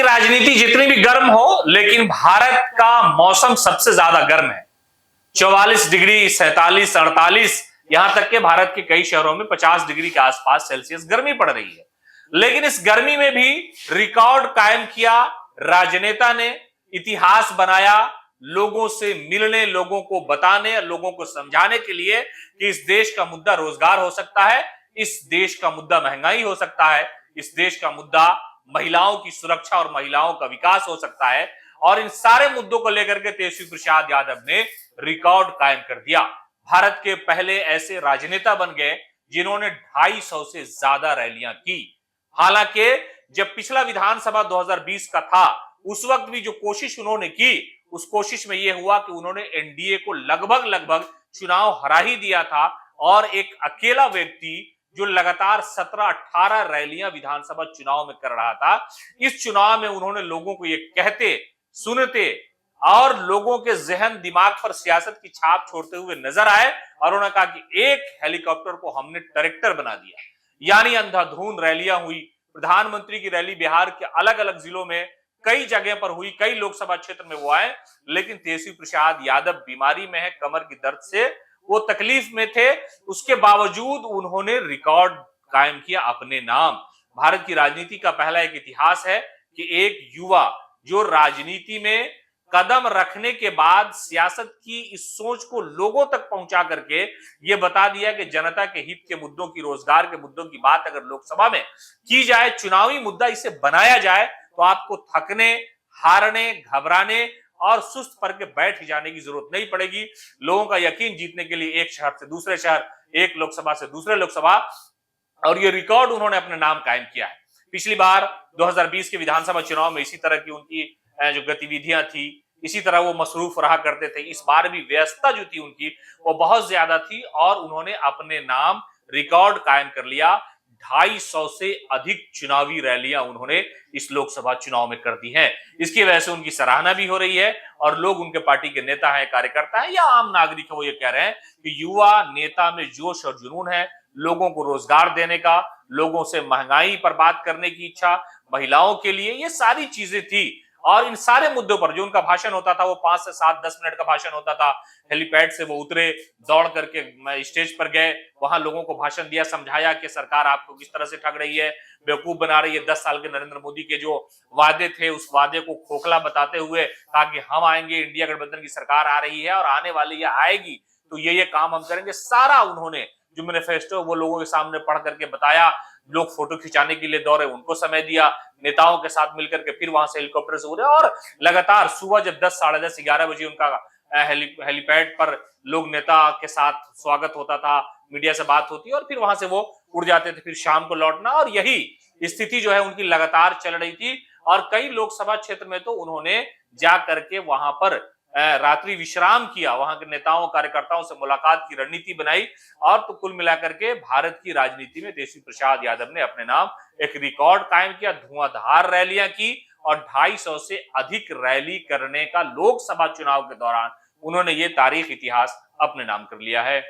की राजनीति जितनी भी गर्म हो, लेकिन भारत का मौसम सबसे ज्यादा गर्म है। 44 डिग्री, 47, 48, यहां तक के भारत के कई शहरों में 50 डिग्री के आसपास सेल्सियस गर्मी पड़ रही है। लेकिन इस गर्मी में भी रिकॉर्ड कायम किया राजनेता ने, इतिहास बनाया, लोगों से मिलने, लोगों को बताने, लोगों को समझाने के लिए कि इस देश का मुद्दा रोजगार हो सकता है, इस देश का मुद्दा महंगाई हो सकता है, इस देश का मुद्दा महिलाओं की सुरक्षा और महिलाओं का विकास हो सकता है। और इन सारे मुद्दों को लेकर के तेजस्वी प्रसाद यादव ने रिकॉर्ड कायम कर दिया। भारत के पहले ऐसे राजनेता बन गए जिन्होंने 250 से ज्यादा रैलियां की। हालांकि जब पिछला विधानसभा 2020 का था, उस वक्त भी जो कोशिश उन्होंने की, उस कोशिश में यह हुआ कि उन्होंने एनडीए को लगभग लगभग चुनाव हरा ही दिया था। और एक अकेला व्यक्ति जो लगातार 17-18 रैलियां विधानसभा चुनाव में कर रहा था, इस चुनाव में उन्होंने लोगों को ये कहते, सुनते और लोगों के जहन दिमाग पर सियासत की छाप छोड़ते हुए नजर आए। और उन्होंने कहा कि एक हेलीकॉप्टर को हमने ट्रैक्टर बना दिया। यानी अंधाधुंध रैलियां हुई। प्रधानमंत्री की रैली बिहार के अलग अलग जिलों में कई जगह पर हुई, कई लोकसभा क्षेत्र में वो आए। लेकिन तेजस्वी प्रसाद यादव बीमारी में है, कमर की दर्द से वो तकलीफ में थे। उसके बावजूद उन्होंने रिकॉर्ड कायम किया अपने नाम। भारत की राजनीति का पहला एक इतिहास है कि एक युवा जो राजनीति में कदम रखने के बाद सियासत की इस सोच को लोगों तक पहुंचा करके ये बता दिया कि जनता के हित के मुद्दों की, रोजगार के मुद्दों की बात अगर लोकसभा में की जाए, चुनावी मुद्दा इसे बनाया जाए, तो आपको थकने, हारने, घबराने और सुस्त पड़ के बैठ जाने की जरूरत नहीं पड़ेगी। लोगों का यकीन जीतने के लिए एक शहर से दूसरे शहर, एक लोकसभा से दूसरे लोकसभा, और ये रिकॉर्ड उन्होंने अपने नाम कायम किया है। पिछली बार 2020 के विधानसभा चुनाव में इसी तरह की उनकी जो गतिविधियां थी, इसी तरह वो मसरूफ रहा करते थे। इस बार भी व्यस्तता जो थी उनकी वो बहुत ज्यादा थी और उन्होंने अपने नाम रिकॉर्ड कायम कर लिया। 250 से अधिक चुनावी रैलियां उन्होंने इस लोकसभा चुनाव में कर दी हैं। इसकी वजह से उनकी सराहना भी हो रही है और लोग, उनके पार्टी के नेता हैं, कार्यकर्ता हैं या आम नागरिक है, वो ये कह रहे हैं कि युवा नेता में जोश और जुनून है, लोगों को रोजगार देने का, लोगों से महंगाई पर बात करने की इच्छा, महिलाओं के लिए, ये सारी चीजें थी। और इन सारे मुद्दों पर जो उनका भाषण होता था वो 5 से 7, 10 मिनट का भाषण होता था। हेलीपैड से वो उतरे, दौड़ करके स्टेज पर गए, वहां लोगों को भाषण दिया, समझाया कि सरकार आपको किस तरह से ठग रही है, बेवकूफ बना रही है। 10 साल के नरेंद्र मोदी के जो वादे थे, उस वादे को खोखला बताते हुए कहा कि हम आएंगे, इंडिया गठबंधन की सरकार आ रही है और आने वाली है, आएगी तो ये काम हम करेंगे। सारा उन्होंने जो मैनिफेस्टो वो लोगों के सामने पढ़ करके बताया। लोग फोटो खिंचाने के लिए दौड़े, उनको समय दिया, नेताओं के साथ मिलकर के फिर वहां से हेलीकॉप्टर से उड़े। और लगातार सुबह जब 10, साढ़े 10, 11 बजे उनका हेलीपैड पर लोग नेता के साथ स्वागत होता था, मीडिया से बात होती और फिर वहां से वो उड़ जाते थे, फिर शाम को लौटना। और यही स्थिति जो है उनकी लगातार चल रही थी। और कई लोकसभा क्षेत्र में तो उन्होंने जा करके वहां पर रात्रि विश्राम किया, वहां के नेताओं, कार्यकर्ताओं से मुलाकात की रणनीति बनाई। और तो कुल मिलाकर के भारत की राजनीति में तेजस्वी प्रसाद यादव ने अपने नाम एक रिकॉर्ड कायम किया, धुआंधार रैलियां की और 250 से अधिक रैली करने का लोकसभा चुनाव के दौरान उन्होंने ये तारीख, इतिहास अपने नाम कर लिया है।